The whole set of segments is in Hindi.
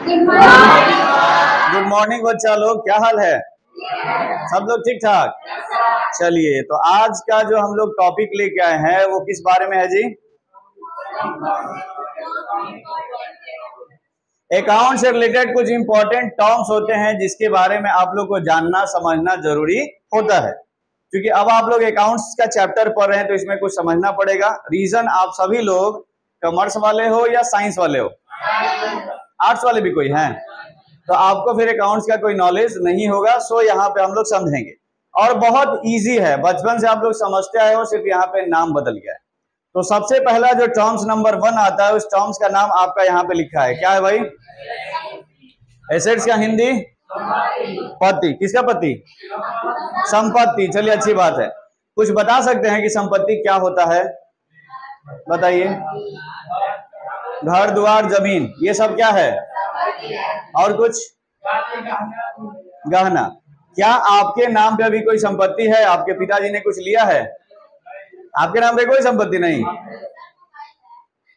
गुड मॉर्निंग बच्चा लोग, क्या हाल है? सब लोग ठीक ठाक? चलिए, तो आज का जो हम लोग टॉपिक लेके आए हैं वो किस बारे में है जी? अकाउंट से रिलेटेड कुछ इंपॉर्टेंट टर्म्स होते हैं जिसके बारे में आप लोग को जानना समझना जरूरी होता है, क्योंकि अब आप लोग अकाउंट्स का चैप्टर पढ़ रहे हैं तो इसमें कुछ समझना पड़ेगा। रीजन, आप सभी लोग कॉमर्स वाले हो या साइंस वाले हो? आर्ट्स वाले भी कोई हैं, तो आपको फिर अकाउंट्स का कोई नॉलेज नहीं होगा। सो यहाँ पे हम लोग समझेंगे और बहुत इजी है, बचपन से आप लोग समझते आए हो, सिर्फ यहाँ पे नाम बदल गया है। तो सबसे पहला जो टर्म्स नंबर 1 आता है, उस टर्म्स का नाम आपका यहाँ पे लिखा है, क्या है भाई? एसेट्स का हिंदी पत्ती। किसका पत्ती? संपत्ति। चलिए, अच्छी बात है। कुछ बता सकते हैं कि संपत्ति क्या होता है? बताइए। घर द्वार जमीन ये सब क्या है? और कुछ? गहना। क्या आपके नाम पे अभी कोई संपत्ति है? आपके पिताजी ने कुछ लिया है? आपके नाम पे कोई संपत्ति नहीं।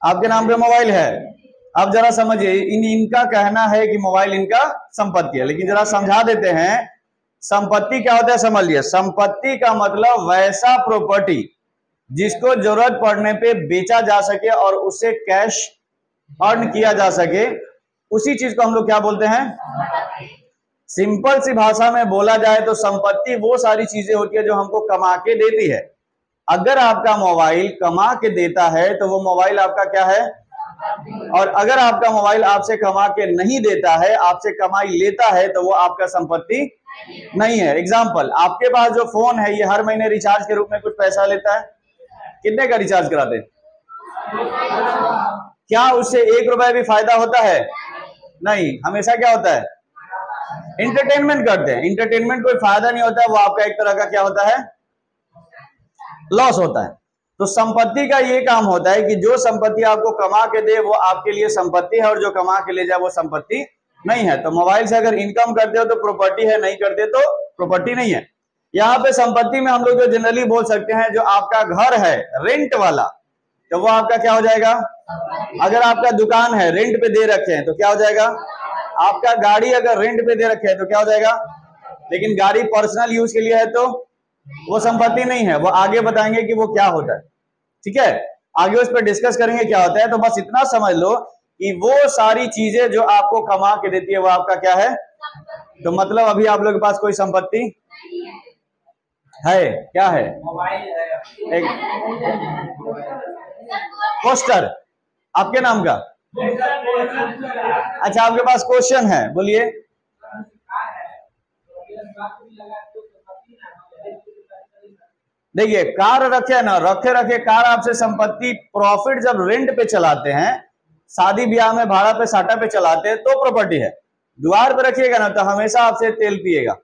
आपके नाम पे मोबाइल है। अब जरा समझिए, इनका कहना है कि मोबाइल इनका संपत्ति है, लेकिन जरा समझा देते हैं संपत्ति क्या होता है। समझ लिया, संपत्ति का मतलब वैसा प्रॉपर्टी जिसको जरूरत पड़ने पे बेचा जा सके और उससे कैश अर्न किया जा सके, उसी चीज को हम लोग क्या बोलते हैं? सिंपल सी भाषा में बोला जाए तो संपत्ति वो सारी चीजें होती है जो हमको कमा के देती है। अगर आपका मोबाइल कमा के देता है तो वो मोबाइल आपका क्या है? और अगर आपका मोबाइल आपसे कमा के नहीं देता है, आपसे कमाई लेता है, तो वो आपका संपत्ति नहीं है। एग्जाम्पल, आपके पास जो फोन है ये हर महीने रिचार्ज के रूप में कुछ पैसा लेता है। कितने का रिचार्ज कराते? क्या उससे 1 रुपए भी फायदा होता है? नहीं। हमेशा क्या होता है? एंटरटेनमेंट करते हैं। एंटरटेनमेंट कोई फायदा नहीं होता है, वो आपका एक तरह का क्या होता है? लॉस होता है। तो संपत्ति का ये काम होता है कि जो संपत्ति आपको कमा के दे वो आपके लिए संपत्ति है, और जो कमा के ले जाए वो संपत्ति नहीं है। तो मोबाइल से अगर इनकम करते हो तो प्रॉपर्टी है, नहीं करते तो प्रॉपर्टी नहीं है। यहाँ पे संपत्ति में हम लोग जो जनरली बोल सकते हैं, जो आपका घर है रेंट वाला, तो वो आपका क्या हो जाएगा? अगर आपका दुकान है रेंट पे दे रखे हैं तो क्या हो जाएगा? आपका गाड़ी अगर रेंट पे दे रखे हैं तो क्या हो जाएगा? लेकिन गाड़ी पर्सनल यूज के लिए है तो वो संपत्ति नहीं है। वो आगे बताएंगे कि वो क्या होता है, ठीक है? आगे उस पर डिस्कस करेंगे क्या होता है। तो बस इतना समझ लो कि वो सारी चीजें जो आपको कमा के देती है वो आपका क्या है? तो मतलब अभी आप लोग के पास कोई संपत्ति है? क्या है? एक पोस्टर आपके नाम का। अच्छा, आपके पास क्वेश्चन है, बोलिए। देखिए, कार रखे ना रखे कार आपसे संपत्ति, प्रॉफिट जब रेंट पे चलाते हैं, शादी ब्याह में भाड़ा पे साटा पे चलाते हैं तो प्रॉपर्टी है। द्वार पे रखिएगा ना तो हमेशा आपसे तेल पिएगा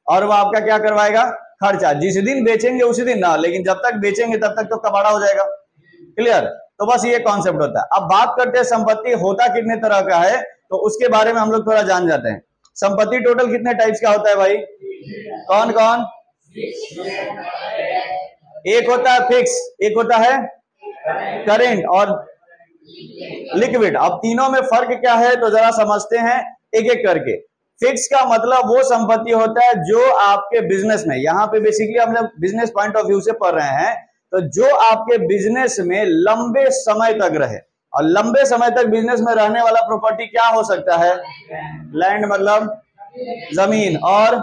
और वो आपका क्या करवाएगा? खर्चा। जिस दिन बेचेंगे उसी दिन ना, लेकिन जब तक बेचेंगे तब तक तो कबाड़ा हो जाएगा। क्लियर? तो बस ये कॉन्सेप्ट होता है। अब बात करते हैं संपत्ति होता कितने तरह का है, तो उसके बारे में हम लोग थोड़ा जान जाते हैं। संपत्ति टोटल कितने टाइप्स का होता है भाई? कौन कौन? एक होता है फिक्स, एक होता है करेंट और लिक्विड। अब तीनों में फर्क क्या है तो जरा समझते हैं एक एक करके। फिक्स का मतलब वो संपत्ति होता है जो आपके बिजनेस में, यहाँ पे बेसिकली हम लोग बिजनेस पॉइंट ऑफ व्यू से पढ़ रहे हैं, तो जो आपके बिजनेस में लंबे समय तक रहे। और लंबे समय तक बिजनेस में रहने वाला प्रॉपर्टी क्या हो सकता है? लैंड मतलब जमीन, और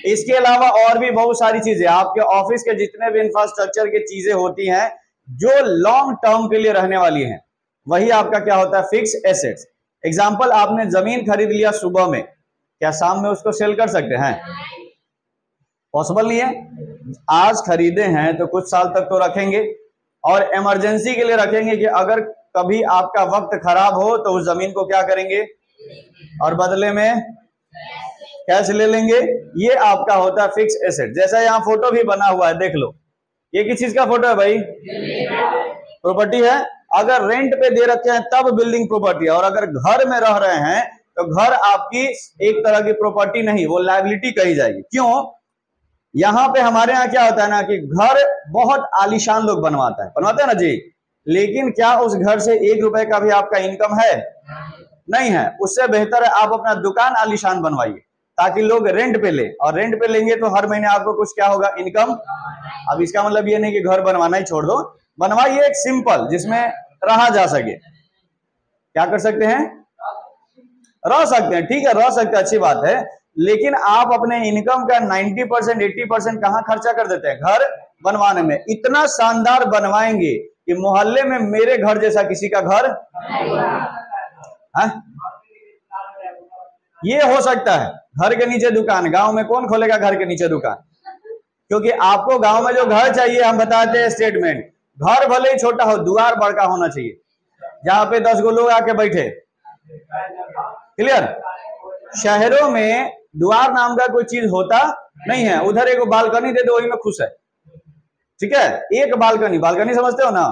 इसके अलावा और भी बहुत सारी चीजें, आपके ऑफिस के जितने भी इंफ्रास्ट्रक्चर की चीजें होती हैं जो लॉन्ग टर्म के लिए रहने वाली हैं, वही आपका क्या होता है? Fix assets. एग्जांपल, आपने जमीन खरीद लिया सुबह में, क्या शाम में उसको सेल कर सकते हैं? पॉसिबल नहीं है। आज खरीदे हैं तो कुछ साल तक तो रखेंगे, और इमरजेंसी के लिए रखेंगे कि अगर कभी आपका वक्त खराब हो तो उस जमीन को क्या करेंगे? और बदले में कैश ले लेंगे। ये आपका होता है फिक्स एसेट। जैसा यहाँ फोटो भी बना हुआ है, देख लो, ये किस चीज का फोटो है भाई? प्रॉपर्टी है। अगर रेंट पे दे रखे हैं तब बिल्डिंग प्रॉपर्टी है, और अगर घर में रह रहे हैं तो घर आपकी एक तरह की प्रॉपर्टी नहीं, वो लायबिलिटी कही जाएगी। क्यों? यहाँ पे हमारे यहाँ क्या होता है ना कि घर बहुत आलीशान लोग बनवाते हैं ना जी, लेकिन क्या उस घर से 1 रुपए का भी आपका इनकम है? नहीं है। उससे बेहतर है आप अपना दुकान आलीशान बनवाइए ताकि लोग रेंट पे ले, और रेंट पे लेंगे तो हर महीने आपको कुछ क्या होगा, इनकम। अब इसका मतलब ये नहीं कि घर बनवाना ही छोड़ दो, बनवाइए एक सिंपल जिसमें रहा जा सके। क्या कर सकते हैं? रह सकते हैं, ठीक है, रह सकते हैं, अच्छी बात है। लेकिन आप अपने इनकम का 90% 80% कहां खर्चा कर देते हैं? घर बनवाने में। इतना शानदार बनवाएंगे कि मोहल्ले में मेरे घर जैसा किसी का घर है? ये हो सकता है। घर के नीचे दुकान, गांव में कौन खोलेगा घर के नीचे दुकान? क्योंकि आपको गांव में जो घर चाहिए, हम बताते हैं स्टेटमेंट, घर भले ही छोटा हो, द्वार बड़का होना चाहिए जहां पे 10 लोग आके बैठे। क्लियर? शहरों में द्वार नाम का कोई चीज होता नहीं है। उधर एक बालकनी दे दो, वही में खुश है। ठीक है, एक बालकनी, बालकनी समझते हो ना,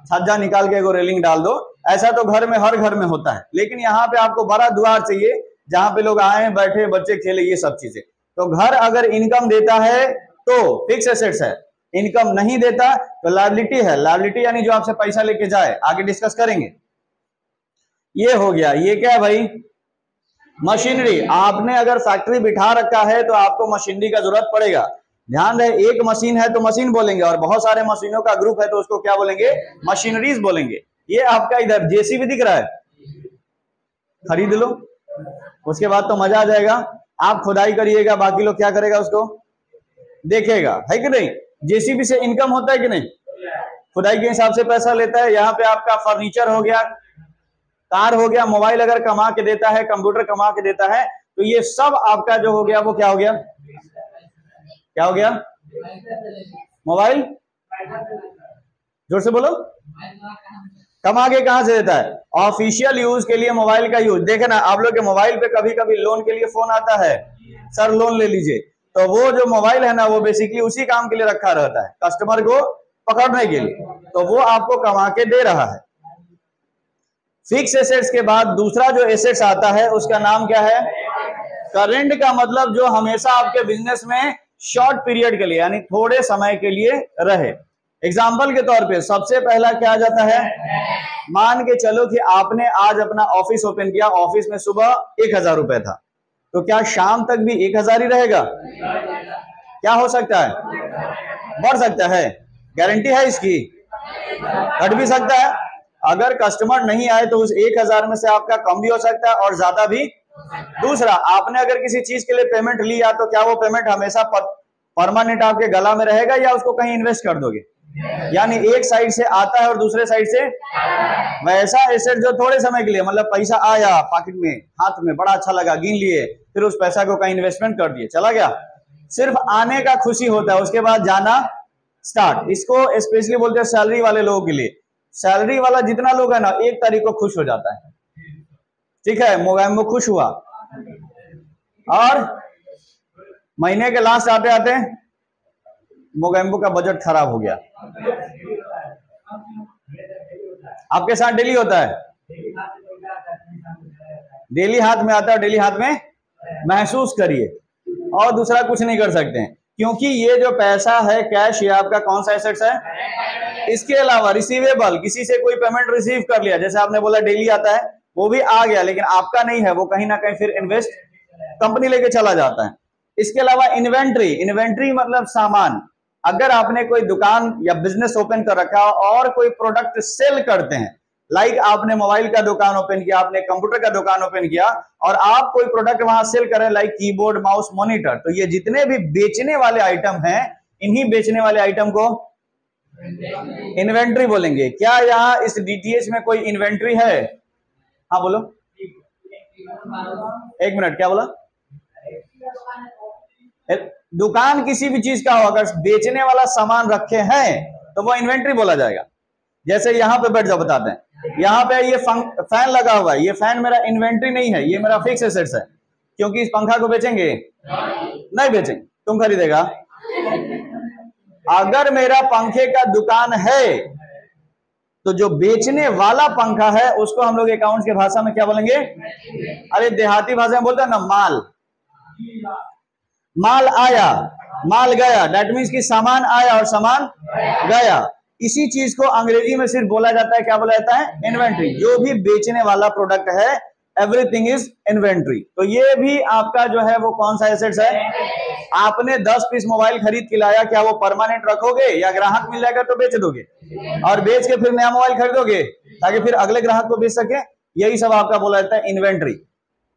छज्जा निकाल के एगो रेलिंग डाल दो। ऐसा तो घर में, हर घर में होता है। लेकिन यहाँ पे आपको बड़ा द्वार चाहिए जहां पे लोग आए, बैठे, बच्चे खेले, ये सब चीजें। तो घर अगर इनकम देता है तो फिक्स एसेट्स है, इनकम नहीं देता तो लायबिलिटी है। लायबिलिटी यानी जो आपसे पैसा लेके जाए, आगे डिस्कस करेंगे। ये हो गया। ये क्या है भाई? मशीनरी। आपने अगर फैक्ट्री बिठा रखा है तो आपको मशीनरी का जरूरत पड़ेगा। ध्यान रहे, एक मशीन है तो मशीन बोलेंगे, और बहुत सारे मशीनों का ग्रुप है तो उसको क्या बोलेंगे? मशीनरीज बोलेंगे। ये आपका इधर जेसीबी दिख रहा है, खरीद लो, उसके बाद तो मजा आ जाएगा। आप खुदाई करिएगा, बाकी लोग क्या करेगा, उसको देखेगा, है कि नहीं? जेसीबी से इनकम होता है कि नहीं? खुदाई के हिसाब से पैसा लेता है। यहाँ पे आपका फर्नीचर हो गया, कार हो गया, मोबाइल अगर कमा के देता है, कंप्यूटर कमा के देता है, तो ये सब आपका जो हो गया वो क्या हो गया? क्या हो गया? मोबाइल, जोर से बोलो। कमा के कहां से देता है? ऑफिशियल यूज के लिए मोबाइल का यूज। देखे ना आप लोग के मोबाइल पे कभी कभी लोन के लिए फोन आता है, सर लोन ले लीजिए। तो वो जो मोबाइल है ना, वो बेसिकली उसी काम के लिए रखा रहता है, कस्टमर को पकड़ने के लिए। तो वो आपको कमा के दे रहा है। फिक्स एसेट्स के बाद दूसरा जो एसेट्स आता है उसका नाम क्या है? करेंट का मतलब जो हमेशा आपके बिजनेस में शॉर्ट पीरियड के लिए, यानी थोड़े समय के लिए रहे। एग्जाम्पल के तौर पे सबसे पहला क्या आ जाता है? मान के चलो कि आपने आज अपना ऑफिस ओपन किया, ऑफिस में सुबह 1000 रुपए था, तो क्या शाम तक भी 1000 ही रहेगा? क्या हो सकता है? बढ़ सकता है। गारंटी है इसकी? घट भी सकता है। अगर कस्टमर नहीं आए तो उस 1000 में से आपका कम भी हो सकता है और ज्यादा भी। दूसरा, आपने अगर किसी चीज के लिए पेमेंट लिया तो क्या वो पेमेंट हमेशा परमानेंट आपके गला में रहेगा या उसको कहीं इन्वेस्ट कर दोगे? यानी एक साइड से आता है और दूसरे साइड से वैसा एसेट जो थोड़े समय के लिए, मतलब पैसा आया पॉकेट में, हाथ में, बड़ा अच्छा लगा, गिन लिए, फिर उस पैसा को कहीं इन्वेस्टमेंट कर दिए, चला गया। सिर्फ आने का खुशी होता है, उसके बाद जाना स्टार्ट। इसको स्पेशली बोलते हैं सैलरी वाले लोगों के लिए। सैलरी वाला जितना लोग है ना, 1 तारीख को खुश हो जाता है। ठीक है, मोगैम्बो खुश हुआ, और महीने के लास्ट आते आते मोगैम्बो का बजट खराब हो गया। आपके साथ डेली होता है, डेली हाथ में आता है, डेली हाथ में महसूस करिए, और दूसरा कुछ नहीं कर सकते हैं, क्योंकि ये जो पैसा है कैश, ये आपका कौन सा एसेट्स है? इसके अलावा रिसीवेबल, किसी से कोई पेमेंट रिसीव कर लिया, जैसे आपने बोला डेली आता है, वो भी आ गया, लेकिन आपका नहीं है, वो कहीं ना कहीं फिर इन्वेस्ट कंपनी लेके चला जाता है। इसके अलावा इन्वेंट्री, इन्वेंट्री मतलब सामान। अगर आपने कोई दुकान या बिजनेस ओपन कर रखा और कोई प्रोडक्ट सेल करते हैं, लाइक आपने मोबाइल का दुकान ओपन किया, आपने कंप्यूटर का दुकान ओपन किया, और आप कोई प्रोडक्ट वहां सेल करें, लाइक कीबोर्ड, माउस, मॉनिटर, तो ये जितने भी बेचने वाले आइटम हैं, इन्हीं बेचने वाले आइटम को इन्वेंट्री बोलेंगे। क्या यहाँ इस डीटीएच में कोई इन्वेंट्री है? हाँ बोलो, 1 मिनट, क्या बोला? दुकान किसी भी चीज का हो, अगर बेचने वाला सामान रखे हैं तो वो इन्वेंट्री बोला जाएगा। जैसे यहाँ पे बैठ जाओ, बताते हैं। यहाँ पे ये फैन लगा हुआ है, ये फैन मेरा इन्वेंट्री नहीं है, ये मेरा फिक्स एसेट्स है, क्योंकि इस पंखा को बेचेंगे नहीं बेचेंगे, तुम खरीदेगा। अगर मेरा पंखे का दुकान है तो जो बेचने वाला पंखा है उसको हम लोग अकाउंट्स के भाषा में क्या बोलेंगे? अरे देहाती भाषा में बोलते हैं ना, माल। माल आया, माल गया, दैट मीन्स कि सामान आया और सामान गया। इसी चीज को अंग्रेजी में सिर्फ बोला जाता है, क्या बोला जाता है? इन्वेंट्री। जो भी बेचने वाला प्रोडक्ट है, एवरीथिंग इज इन्वेंट्री। तो ये भी आपका जो है वो कौन सा एसेट्स है? आपने 10 पीस मोबाइल खरीद के लाया, क्या वो परमानेंट रखोगे या ग्राहक मिल जाएगा तो बेच दोगे और बेच के फिर नया मोबाइल खरीदोगे ताकि फिर अगले ग्राहक को बेच सके? यही सब आपका बोला जाता है इन्वेंट्री।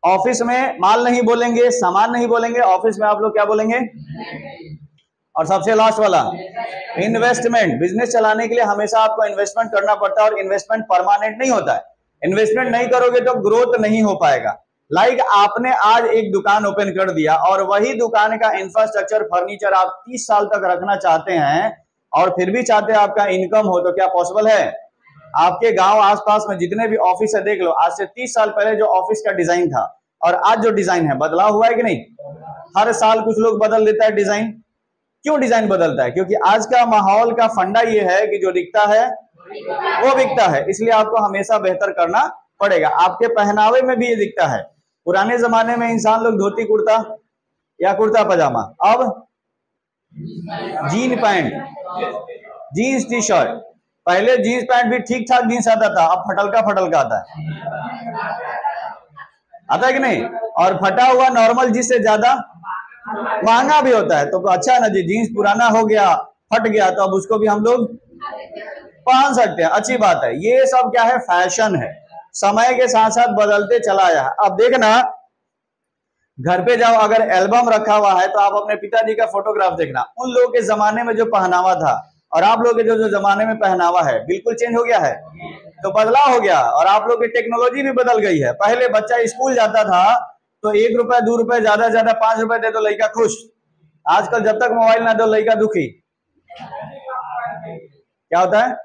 ऑफिस में माल नहीं बोलेंगे, सामान नहीं बोलेंगे, ऑफिस में आप लोग क्या बोलेंगे? और सबसे लास्ट वाला इन्वेस्टमेंट। बिजनेस चलाने के लिए हमेशा आपको इन्वेस्टमेंट करना पड़ता है और इन्वेस्टमेंट परमानेंट नहीं होता है। इन्वेस्टमेंट नहीं करोगे तो ग्रोथ नहीं हो पाएगा। लाइक आपने आज एक दुकान ओपन कर दिया और वही दुकान का इंफ्रास्ट्रक्चर, फर्नीचर आप 30 साल तक रखना चाहते हैं और फिर भी चाहते हैं आपका इनकम हो, तो क्या पॉसिबल है? आपके गांव आसपास में जितने भी ऑफिस है देख लो, आज से 30 साल पहले जो ऑफिस का डिजाइन था और आज जो डिजाइन है, बदलाव हुआ है कि नहीं? हर साल कुछ लोग बदल देता है डिजाइन। क्यों डिजाइन बदलता है? क्योंकि आज का माहौल का फंडा ये है कि जो दिखता है वो बिकता है, इसलिए आपको हमेशा बेहतर करना पड़ेगा। आपके पहनावे में भी ये दिखता है। पुराने जमाने में इंसान लोग धोती कुर्ता या कुर्ता पजामा, अब jean pant, jeans T shirt. पहले जीन्स पैंट भी ठीक ठाक जीन्स आता था, अब फटलका आता है कि नहीं? और फटा हुआ नॉर्मल जींस से ज्यादा महंगा भी होता है। तो अच्छा है ना जी, जीन्स पुराना हो गया, फट गया, तो अब उसको भी हम लोग पहन सकते हैं, अच्छी बात है। ये सब क्या है? फैशन है, समय के साथ साथ बदलते चला आया है। अब देखना, घर पे जाओ, अगर एल्बम रखा हुआ है तो आप अपने पिताजी का फोटोग्राफ देखना। उन लोगों के जमाने में जो पहनावा था और आप लोगों के जो जमाने में पहनावा है, बिल्कुल चेंज हो गया है। तो बदलाव हो गया और आप लोग की टेक्नोलॉजी भी बदल गई है। पहले बच्चा स्कूल जाता था तो 1 रुपए 2 रुपए, ज्यादा ज्यादा 5 रुपए दे दो लड़का खुश। आजकल जब तक मोबाइल ना दो लड़का दुखी। क्या होता है?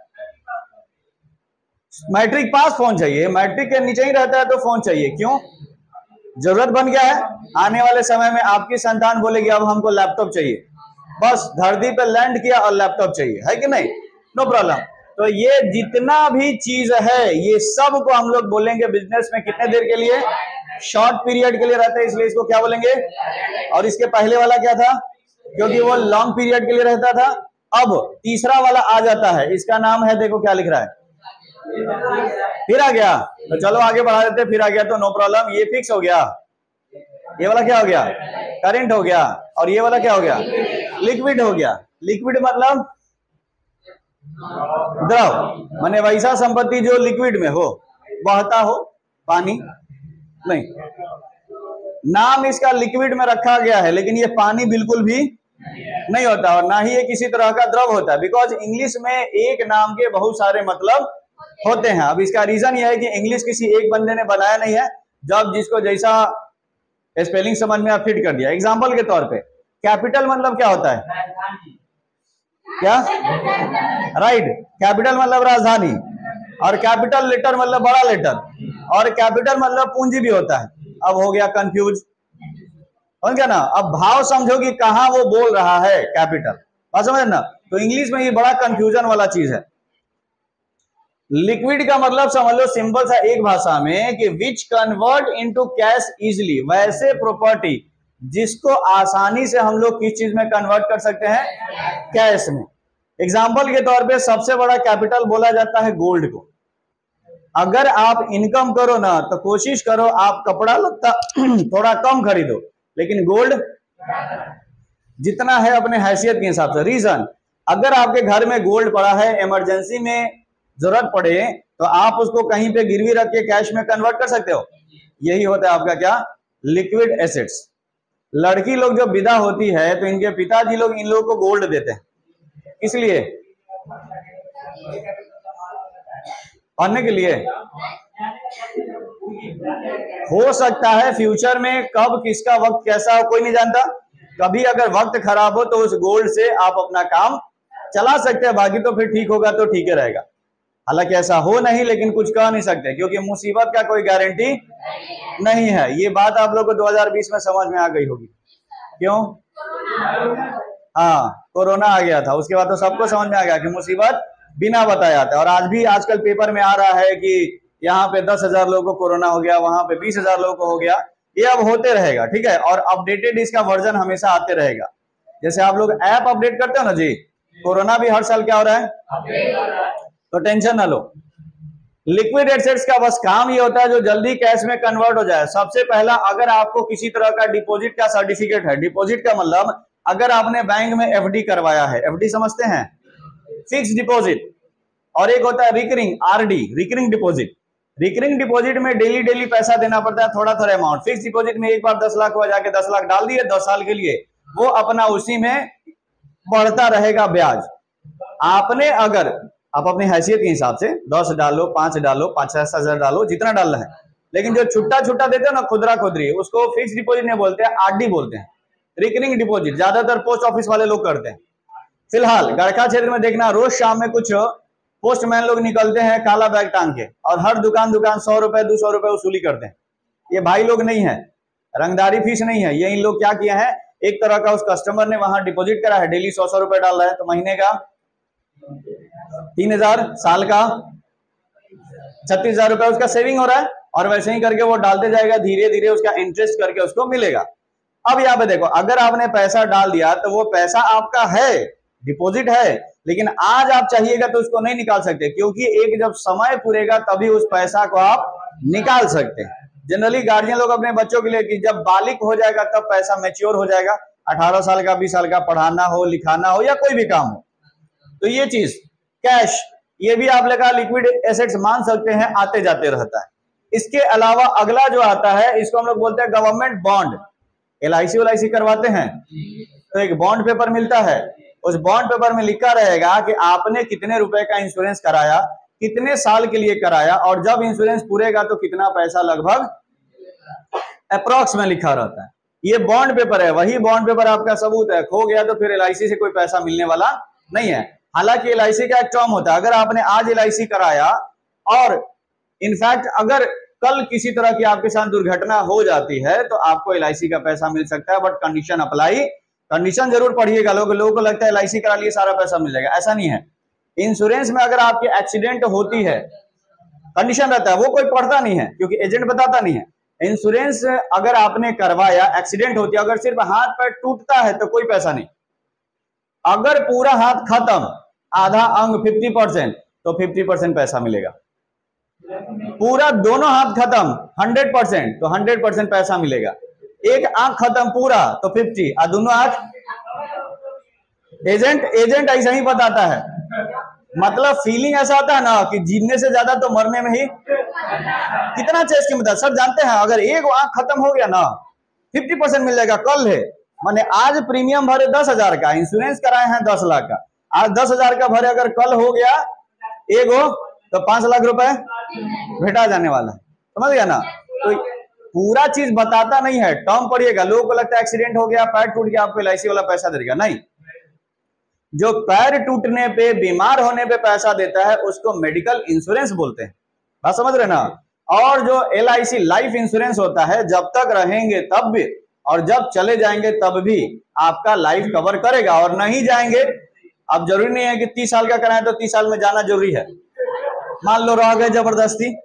मैट्रिक पास फोन चाहिए, मैट्रिक के नीचे ही रहता है तो फोन चाहिए। क्यों? जरूरत बन गया है। आने वाले समय में आपकी संतान बोलेगी अब हमको लैपटॉप चाहिए, बस धरती पे लैंड किया और लैपटॉप चाहिए, है कि नहीं? No problem. तो ये जितना भी चीज है, ये सब को हम लोग बोलेंगे बिजनेस में कितने देर के लिए? शॉर्ट पीरियड के लिए रहता है, इसलिए इसको क्या बोलेंगे? और इसके पहले वाला क्या था? क्योंकि वो लॉन्ग पीरियड के लिए रहता था। अब तीसरा वाला आ जाता है, इसका नाम है, देखो क्या लिख रहा है, फिर आ गया। तो चलो आगे बढ़ा देते, फिर आ गया तो नो प्रॉब्लम। ये फिक्स हो गया, ये वाला क्या हो गया? करंट हो गया। और ये वाला क्या हो गया? लिक्विड हो गया। लिक्विड मतलब द्रव, माने वैसा संपत्ति जो लिक्विड में हो, बहता हो, पानी नहीं। नाम इसका लिक्विड में रखा गया है, लेकिन ये पानी बिल्कुल भी नहीं होता और ना ही ये किसी तरह का द्रव होता है। बिकॉज इंग्लिश में एक नाम के बहुत सारे मतलब होते हैं। अब इसका रीजन यह है कि इंग्लिश किसी एक बंदे ने बनाया नहीं है, जब जिसको जैसा स्पेलिंग समझ में आप फिट कर दिया। एग्जांपल के तौर पे कैपिटल मतलब क्या होता है? क्या? राइट, कैपिटल मतलब राजधानी, और कैपिटल लेटर मतलब बड़ा लेटर, और कैपिटल मतलब पूंजी भी होता है। अब हो गया कंफ्यूज, समझ गया ना? अब भाव समझो कि कहां वो बोल रहा है कैपिटल, बात समझ ना? तो इंग्लिश में ये बड़ा कंफ्यूजन वाला चीज है। लिक्विड का मतलब समझ लो सिंपल सा एक भाषा में कि which convert into cash easily, वैसे प्रॉपर्टी जिसको आसानी से हम लोग किस चीज में कन्वर्ट कर सकते हैं? कैश में। एग्जांपल के तौर पे सबसे बड़ा कैपिटल बोला जाता है गोल्ड को। अगर आप इनकम करो ना तो कोशिश करो आप कपड़ा लत्ता थोड़ा कम खरीदो, लेकिन गोल्ड जितना है अपने हैसियत के हिसाब से। रीजन, अगर आपके घर में गोल्ड पड़ा है, इमरजेंसी में जरूरत पड़े तो आप उसको कहीं पे गिरवी रख के कैश में कन्वर्ट कर सकते हो। यही होता है आपका क्या? Liquid assets. लड़की लोग जब विदा होती है तो इनके पिताजी लोग इन लोगों को गोल्ड देते हैं, इसलिए पढ़ने के लिए। हो सकता है फ्यूचर में कब किसका वक्त कैसा हो कोई नहीं जानता। कभी अगर वक्त खराब हो तो उस गोल्ड से आप अपना काम चला सकते हैं, बाकी तो फिर ठीक होगा तो ठीक ही रहेगा। हालांकि ऐसा हो नहीं, लेकिन कुछ कह नहीं सकते क्योंकि मुसीबत का कोई गारंटी नहीं है। ये बात आप लोग को 2020 में समझ में आ गई होगी। क्यों? हाँ, कोरोना आ गया था, उसके बाद तो सबको समझ में आ गया कि मुसीबत बिना बताए आता है। और आज भी आजकल पेपर में आ रहा है कि यहाँ पे 10,000 लोगों को कोरोना हो गया, वहां पे 20,000 लोगों को हो गया। ये अब होते रहेगा, ठीक है? और अपडेटेड इसका वर्जन हमेशा आते रहेगा। जैसे आप लोग ऐप अपडेट करते हो ना जी, कोरोना भी हर साल क्या हो रहा है, तो टेंशन ना लो। लिक्विड एसेट्स का बस काम ये होता है जो जल्दी कैश में कन्वर्ट हो जाए। सबसे पहला, अगर आपको किसी तरह का डिपॉजिट का सर्टिफिकेट है, डिपॉजिट का मतलब अगर आपने बैंक में एफडी करवाया है, एफडी समझते हैं, फिक्स डिपॉजिट, और एक होता है recurring RD, recurring deposit. Recurring deposit में डेली डेली पैसा देना पड़ता है, थोड़ा थोड़ा अमाउंट। फिक्स डिपॉजिट में एक बार 10 लाख हुआ, जाके 10 लाख डाल दिए 10 साल के लिए, वो अपना उसी में बढ़ता रहेगा ब्याज। आपने अगर आप अपनी हैसियत के हिसाब से 10 डालो, 5 डालो, 5-6 हजार डालो, जितना डालना है, लेकिन जो छुट्टा छुट्टा देते हो ना, खुदरा खुदरी, उसको फिक्स डिपॉजिट नहीं बोलते हैं, आरडी बोलते हैं। रिकरिंग डिपॉजिट ज्यादातर पोस्ट ऑफिस वाले लोग करते हैं। फिलहाल गड़खा क्षेत्र में देखना, रोज शाम में कुछ पोस्टमैन लोग निकलते हैं काला बैग टांग के, और हर दुकान 100 रुपए 200 रुपए वसूली करते हैं। ये भाई लोग नहीं है, रंगदारी फीस नहीं है, ये इन लोग क्या किया है, एक तरह का उस कस्टमर ने वहां डिपॉजिट करा है, डेली 100 रुपए डाल रहा है, तो महीने का 3000, साल का 36,000 रुपए उसका सेविंग हो रहा है, और वैसे ही करके वो डालते जाएगा, धीरे धीरे उसका इंटरेस्ट करके उसको मिलेगा। अब यहाँ पे देखो, अगर आपने पैसा डाल दिया तो वो पैसा आपका है, डिपॉजिट है, लेकिन आज आप चाहिएगा तो उसको नहीं निकाल सकते, क्योंकि एक जब समय पूरेगा तभी उस पैसा को आप निकाल सकते हैं। जनरली गार्जियन लोग अपने बच्चों के लिए कि जब बालिक हो जाएगा तब पैसा मैच्योर हो जाएगा, 18 साल का 20 साल का, पढ़ाना हो, लिखाना हो या कोई भी काम हो, तो ये चीज कैश, ये भी आप लगा लिक्विड एसेट्स मान सकते हैं, आते जाते रहता है। इसके अलावा अगला जो आता है, इसको हम लोग बोलते हैं गवर्नमेंट बॉन्ड। LIC वाईसी करवाते हैं तो एक बॉन्ड पेपर मिलता है, उस बॉन्ड पेपर में लिखा रहेगा कि आपने कितने रुपए का इंश्योरेंस कराया, कितने साल के लिए कराया, और जब इंश्योरेंस पूरेगा तो कितना पैसा लगभग अप्रॉक्स में लिखा रहता है। ये बॉन्ड पेपर है, वही बॉन्ड पेपर आपका सबूत है। खो गया तो फिर LIC से कोई पैसा मिलने वाला नहीं है। हालांकि LIC का एक टर्म होता है, अगर आपने आज LIC कराया और इनफैक्ट अगर कल किसी तरह की आपके साथ दुर्घटना हो जाती है तो आपको LIC का पैसा मिल सकता है, बट कंडीशन अप्लाई, कंडीशन जरूर पढ़िएगा। लोगों को लगता है LIC करा लिए सारा पैसा मिल जाएगा, ऐसा नहीं है। इंश्योरेंस में अगर आपकी एक्सीडेंट होती है, कंडीशन रहता है, वो कोई पढ़ता नहीं है क्योंकि एजेंट बताता नहीं है। इंश्योरेंस अगर आपने करवाया, एक्सीडेंट होती है, अगर सिर्फ हाथ पैर टूटता है तो कोई पैसा नहीं। अगर पूरा हाथ खत्म, आधा अंग 50%, तो 50% पैसा मिलेगा। पूरा दोनों हाथ खत्म 100%, तो 100% पैसा मिलेगा। एक आंख खत्म पूरा तो 50, और दोनों आंख, एजेंट ऐसा ही बताता है। मतलब फीलिंग ऐसा आता है ना कि जीने से ज्यादा तो मरने में ही कितना चेस की मदद। सर जानते हैं अगर एक आंख खत्म हो गया ना 50% मिल जाएगा। कल है माने आज प्रीमियम भरे 10,000 का, इंश्योरेंस कराए हैं 10 लाख का, आज 10,000 का भरे, अगर कल हो गया एक हो तो 5 लाख रुपए भेटा जाने वाला है, समझ गया ना। तो पूरा चीज बताता नहीं है, टर्म पढ़िएगा। लोगों को लगता है एक्सीडेंट हो गया, पैर टूट गया, आपको LIC वाला पैसा देगा, नहीं। जो पैर टूटने पे, बीमार होने पे पैसा देता है उसको मेडिकल इंश्योरेंस बोलते हैं, बात समझ रहे ना। और जो LIC लाइफ इंश्योरेंस होता है, जब तक रहेंगे तब भी और जब चले जाएंगे तब भी आपका लाइफ कवर करेगा, और नहीं जाएंगे, अब जरूरी नहीं है कि 30 साल का कराएं तो 30 साल में जाना जरूरी है। मान लो रह गए जबरदस्ती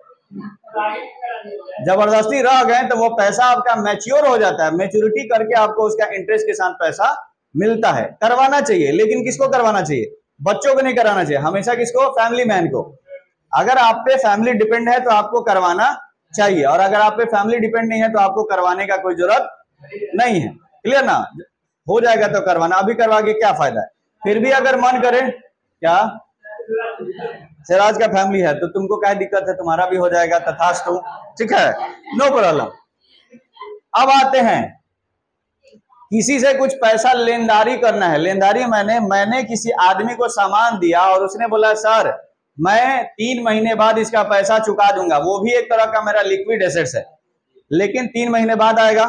रह गए तो वो पैसा आपका मैच्योर हो जाता है, मैच्योरिटी करके आपको उसका इंटरेस्ट के साथ पैसा मिलता है। करवाना चाहिए, लेकिन किसको करवाना चाहिए? बच्चों को नहीं कराना चाहिए, हमेशा किसको? फैमिली मैन को। अगर आप पे फैमिली डिपेंड है तो आपको करवाना चाहिए, और अगर आप पे फैमिली डिपेंड नहीं है तो आपको करवाने का कोई जरूरत नहीं है। क्लियर ना? हो जाएगा तो करवाना, अभी करवा के क्या फायदा है। फिर भी अगर मन करे, क्या सिराज का फैमिली है तो तुमको क्या दिक्कत है, तुम्हारा भी हो जाएगा, तथास्तु, ठीक है, नो प्रॉब्लम। अब आते हैं, किसी से कुछ पैसा लेनदारी करना है। लेनदारी मैंने किसी आदमी को सामान दिया और उसने बोला सर मैं 3 महीने बाद इसका पैसा चुका दूंगा, वो भी एक तरह का मेरा लिक्विड एसेट्स है, लेकिन 3 महीने बाद आएगा।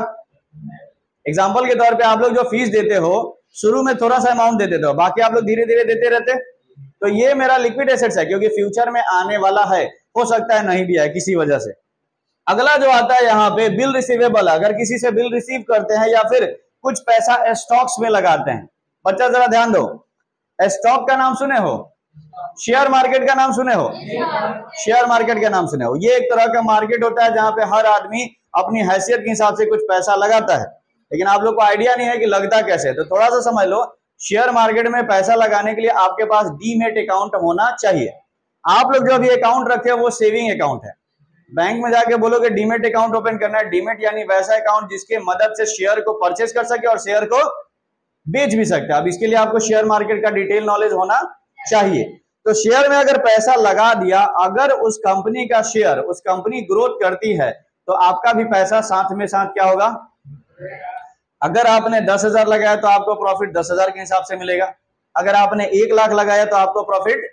एग्जाम्पल के तौर पे आप लोग जो फीस देते हो, शुरू में थोड़ा सा अमाउंट देते थे, बाकी आप लोग धीरे धीरे देते रहते, तो ये मेरा लिक्विड एसेट्स है, क्योंकि फ्यूचर में आने वाला है, हो सकता है नहीं भी है किसी वजह से। अगला जो आता है यहाँ पे बिल रिसीवेबल, अगर किसी से बिल रिसीव करते हैं या फिर कुछ पैसा स्टॉक्स में लगाते हैं। बच्चा जरा ध्यान दो, स्टॉक का नाम सुने हो, शेयर मार्केट का नाम सुने हो, शेयर मार्केट का नाम सुने हो। ये एक तरह का मार्केट होता है जहां पे हर आदमी अपनी हैसियत के हिसाब से कुछ पैसा लगाता है, लेकिन आप लोग को आइडिया नहीं है कि लगता कैसे है। तो थोड़ा सा समझ लो, शेयर मार्केट में पैसा लगाने के लिए आपके पास डीमेट अकाउंट होना चाहिए। आप लोग जो अभी अकाउंट रखे हो वो सेविंग अकाउंट है। बैंक में जाके बोलोगे डीमेट अकाउंट ओपन करना है, डीमेट यानी वैसा अकाउंट जिसके मदद से शेयर को परचेज कर सके और शेयर को बेच भी सकते हैं। अब इसके लिए आपको शेयर मार्केट का डिटेल नॉलेज होना चाहिए। तो शेयर में अगर पैसा लगा दिया, अगर उस कंपनी का शेयर, उस कंपनी ग्रोथ करती है तो आपका भी पैसा साथ में साथ क्या होगा, अगर आपने 10,000 लगाया तो आपको प्रॉफिट 10,000 के हिसाब से मिलेगा, अगर आपने 1 लाख लगाया तो आपको प्रॉफिट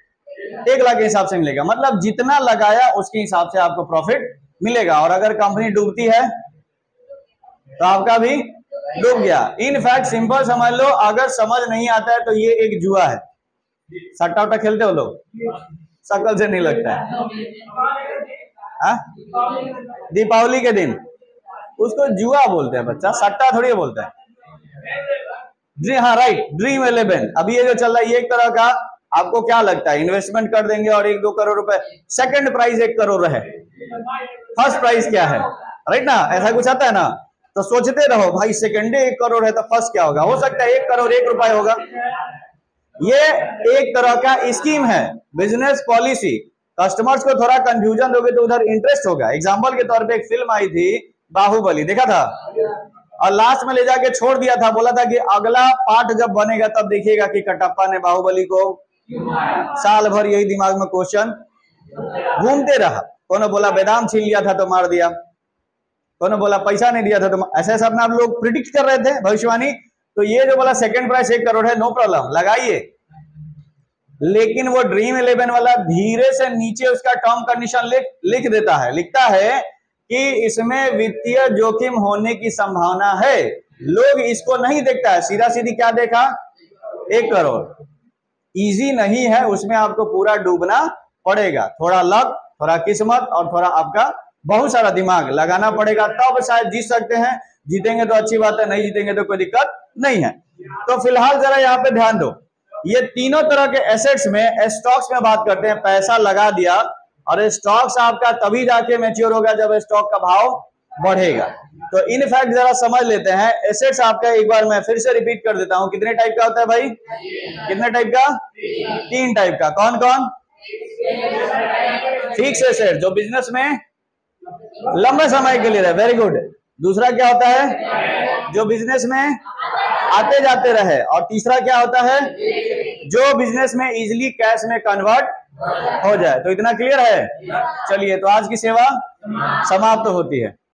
1 लाख के हिसाब से मिलेगा। मतलब जितना लगाया उसके हिसाब से आपको प्रॉफिट मिलेगा। और अगर कंपनी डूबती है तो आपका भी डूब गया। इनफैक्ट सिंपल समझ लो, अगर समझ नहीं आता है तो ये एक जुआ है। सट्टा उट्टा खेलते हो लोग? शकल से नहीं लगता है। दीपावली के दिन उसको जुआ बोलते हैं बच्चा, सट्टा थोड़ी बोलता है। हाँ राइट, ड्रीम 11 अभी ये जो चल रहा है ये एक तरह का, आपको क्या लगता है इन्वेस्टमेंट कर देंगे और 1-2 करोड़ रुपए, सेकंड प्राइज 1 करोड़ है, फर्स्ट प्राइज क्या है, राइट ना, ऐसा कुछ आता है ना। तो सोचते रहो भाई सेकंड 1 करोड़ है तो फर्स्ट क्या होगा, हो सकता है 1 करोड़ 1 रुपए होगा। ये एक तरह का स्कीम है, बिजनेस पॉलिसी। कस्टमर्स को थोड़ा कंफ्यूजन दोगे तो उधर इंटरेस्ट होगा। एग्जांपल के तौर पे एक फिल्म आई थी बाहुबली, देखा था, और लास्ट में ले जाके छोड़ दिया था, बोला था कि अगला पार्ट जब बनेगा तब देखिएगा कि कटप्पा ने बाहुबली को, साल भर यही दिमाग में क्वेश्चन घूमते रहा। कोनो बोला बादाम छीन लिया था तो मार दिया, कोनो बोला पैसा नहीं दिया था तो, ऐसे ऐसा अपना आप लोग प्रिडिक्ट कर रहे थे, भविष्यवाणी। तो ये जो बोला सेकंड प्राइस 1 करोड़ है, नो प्रॉब्लम लगाइए, लेकिन वो ड्रीम 11 वाला धीरे से नीचे उसका टर्म कंडीशन लिख देता है, लिखता है कि इसमें वित्तीय जोखिम होने की संभावना है। लोग इसको नहीं देखता है, सीधा सीधी क्या देखा, 1 करोड़ इजी नहीं है, उसमें आपको पूरा डूबना पड़ेगा। थोड़ा लक, थोड़ा किस्मत और थोड़ा आपका बहुत सारा दिमाग लगाना पड़ेगा, तब शायद जीत सकते हैं। जीतेंगे तो अच्छी बात है, नहीं जीतेंगे तो कोई दिक्कत नहीं है। तो फिलहाल जरा यहाँ पे ध्यान दो, ये तीनों तरह के एसेट्स में, स्टॉक्स में बात करते हैं, पैसा लगा दिया और स्टॉक्स आपका तभी जाके मैच्योर होगा जब स्टॉक का भाव बढ़ेगा। तो इनफैक्ट जरा समझ लेते हैं एसेट्स आपका, एक बार मैं फिर से रिपीट कर देता हूं, कितने टाइप का होता है भाई, कितने टाइप का, 3 टाइप का। कौन कौन? फिक्स एसेट जो बिजनेस में लंबे समय के लिए रहे, वेरी गुड। दूसरा क्या होता है, जो बिजनेस में आते जाते रहे। और तीसरा क्या होता है, जो बिजनेस में इजीली कैश में कन्वर्ट हो जाए। तो इतना क्लियर है? चलिए, तो आज की सेवा समाप्त होती है।